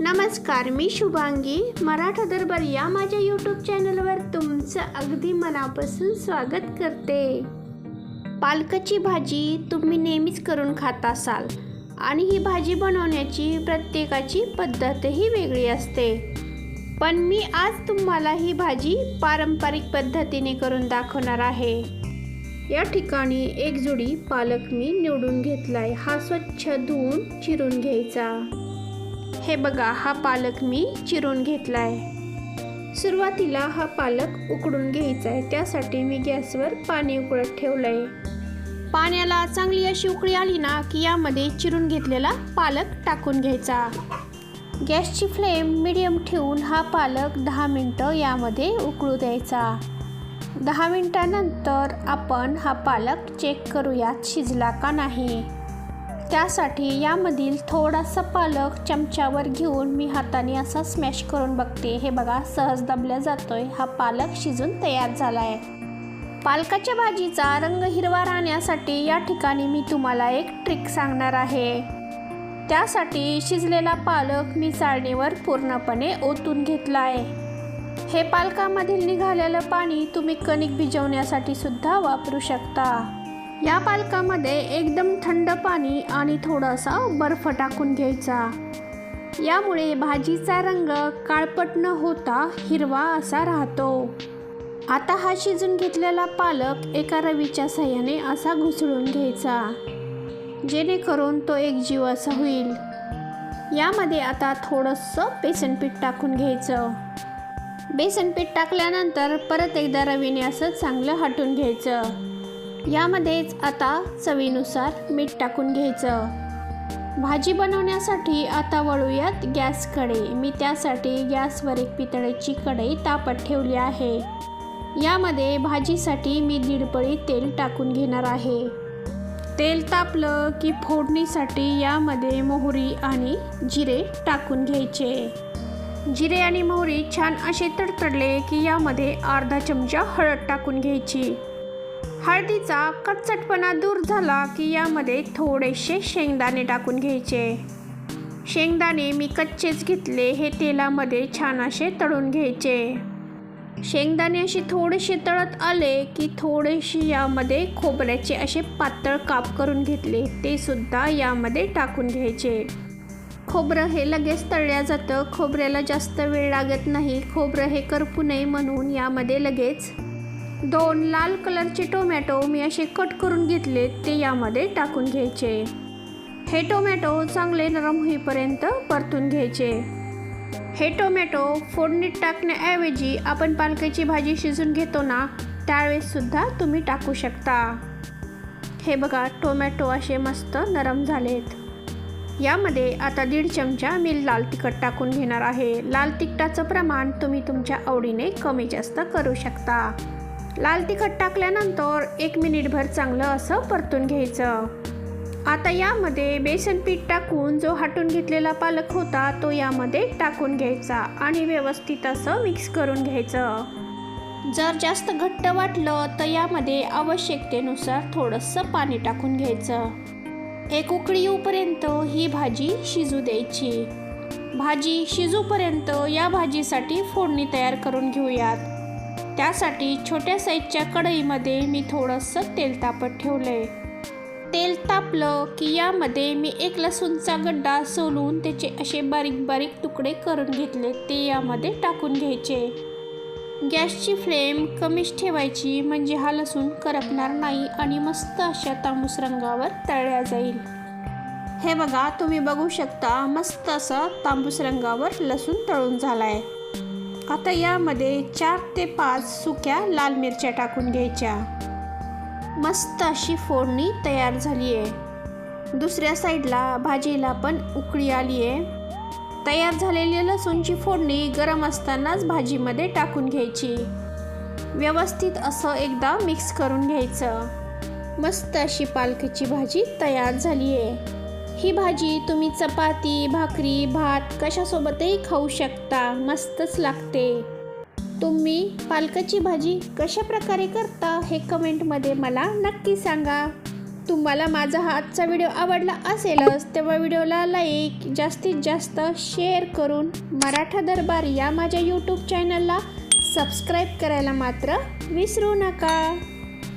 नमस्कार, मी शुभांगी. मराठा दरबार या माझ्या यूट्यूब चॅनलवर तुमचं अगदी मनापासून स्वागत करते. पालकाची भाजी तुम्ही नेहमीच करून खात असाल आणि ही भाजी बनवण्याची प्रत्येकाची पद्धतही वेगळी असते. पण मी आज तुम्हाला ही भाजी पारंपरिक पद्धतीने करून दाखवणार आहे. या ठिकाणी एक जुडी पालक मी निवडून घेतलाय. हा स्वच्छ धुवून चिरून घ्यायचा. हे बघा, हा पालक मी चिरून घेतलाय. सुरुवातीला हा पालक उकडून घ्यायचा आहे. त्यासाठी मी गॅसवर पाणी उकळत ठेवलंय. पाण्याला चांगली अशी उकळी आली ना की यामध्ये चिरून घेतलेला पालक टाकून घ्यायचा. गॅसची फ्लेम मीडियम ठेवून हा पालक 10 मिनटं यामध्ये उकळू द्यायचा. 10 मिनटानंतर आपण हा पालक चेक करूयात शिजला का नाही. त्यासाठी यामधील थोडासा पालक चमच्यावर घेऊन मी हाताने असा स्मॅश करून बघते. हे बघा, सहज दाबला जातोय. हा पालक शिजून तयार झाला आहे. पालकाच्या भाजीचा रंग हिरवा राहण्यासाठी या ठिकाणी मी तुम्हाला एक ट्रिक सांगणार आहे. त्यासाठी शिजलेला पालक मी चाळणीवर पूर्णपणे ओतून घेतला आहे. हे पालकामधील निघालेलं पाणी तुम्ही कणिक भिजवण्यासाठी सुद्धा वापरू शकता. या पालकामध्ये एकदम थंड पाणी आणि थोडासा बर्फ टाकून घ्यायचा. यामुळे भाजीचा रंग काळपट न होता हिरवा असा राहतो. आता हा शिजून घेतलेला पालक एका रवीच्या साहाय्याने असा घुसळून घ्यायचा, जेणेकरून तो एकजीव असा होईल. यामध्ये आता थोडंसं बेसन पीठ टाकून घ्यायचं. बेसन पीठ टाकल्यानंतर परत एकदा रवीने असं चांगलं हटून घ्यायचं. यामध्येच आता चवीनुसार मीठ टाकून घ्यायचं. भाजी बनवण्यासाठी आता वळूयात गॅसकडे. मी त्यासाठी गॅसवर एक पितळेची कढई तापत ठेवली आहे. यामध्ये भाजीसाठी मी 1.5 पळी तेल टाकून घेणार आहे. तेल तापलं की फोडणीसाठी यामध्ये मोहरी आणि जिरे टाकून घ्यायचे. जिरे आणि मोहरी छान असे तडतडले की यामध्ये अर्धा चमचा हळद टाकून घ्यायची. हळदीचा कच्चटपणा दूर झाला की यामध्ये थोडेसे शेंगदाणे टाकून घ्यायचे. शेंगदाणे मी कच्चेच घेतले. हे तेलामध्ये छान असे तळून घ्यायचे. शेंगदाणे असे थोडेसे तळत आले की थोडेसे यामध्ये खोबऱ्याचे असे पातळ काप करून घेतले. ते सुद्धा यामध्ये टाकून घ्यायचे. खोबरं हे लगेच तळल्या जातं. खोबऱ्याला जास्त वेळ लागत नाही. खोबरं हे करपू नये म्हणून यामध्ये लगेच 2 लाल कलरचे टोमॅटो मी असे कट करून घेतले. ते यामध्ये टाकून घ्यायचे. हे टोमॅटो चांगले नरम होईपर्यंत परतून घ्यायचे. हे टोमॅटो फोडणीत टाकण्याऐवजी आपण पालकाची भाजी शिजून घेतो ना, त्यावेळेस सुद्धा तुम्ही टाकू शकता. हे बघा, टोमॅटो असे मस्त नरम झालेत. यामध्ये आता 1.5 चमचा मी लाल तिखट टाकून घेणार आहे. लाल तिखटाचं प्रमाण तुम्ही तुमच्या आवडीने कमी जास्त करू शकता. लाल तिखट टाकल्यानंतर 1 मिनिटभर चांगलं असं परतून घ्यायचं. आता यामध्ये बेसन पीठ टाकून जो हटून घेतलेला पालक होता तो यामध्ये टाकून घ्यायचा आणि व्यवस्थित असं मिक्स करून घ्यायचं. जर जास्त घट्ट वाटलं तर यामध्ये आवश्यकतेनुसार थोडंसं पाणी टाकून घ्यायचं. एक उकळी येऊपर्यंत ही भाजी शिजू द्यायची. भाजी शिजूपर्यंत या भाजीसाठी फोडणी तयार करून घेऊयात. त्यासाठी छोट्या साईजच्या कढईमध्ये मी थोडंसं तेल तापत ठेवलंय. तेल तापलं की यामध्ये मी एक लसूणचा गड्डा सोलून त्याचे असे बारीक बारीक तुकडे करून घेतले. ते यामध्ये टाकून घ्यायचे. गॅसची फ्लेम कमीच ठेवायची, म्हणजे हा लसूण करपणार नाही आणि मस्त अशा तांबूस रंगावर तळल्या जाईल. हे बघा, तुम्ही बघू शकता मस्त असा तांबूस रंगावर लसूण तळून झालाय. आता यामध्ये 4 ते 5 सुक्या लाल मिरच्या टाकून घ्यायच्या. मस्त अशी फोडणी तयार झाली आहे. दुसऱ्या साईडला भाजीला पण उकळी आली आहे. तयार झालेली लसूणची फोडणी गरम असतानाच भाजीमध्ये टाकून घ्यायची. व्यवस्थित असं एकदा मिक्स करून घ्यायचं. मस्त अशी पालकाची भाजी तयार झाली आहे. ही भाजी तुम्ही चपाती, भाकरी, भात कशासोबतही खाऊ शकता. मस्तच लागते. तुम्ही पालकाची भाजी कशा प्रकारे करता हे कमेंटमध्ये मला नक्की सांगा. तुम्हाला माझा हा आजचा व्हिडिओ आवडला असेलच तेव्हा व्हिडिओला लाईक, जास्तीत जास्त शेअर करून मराठा दरबार या माझ्या यूट्यूब चॅनलला सबस्क्राईब करायला मात्र विसरू नका.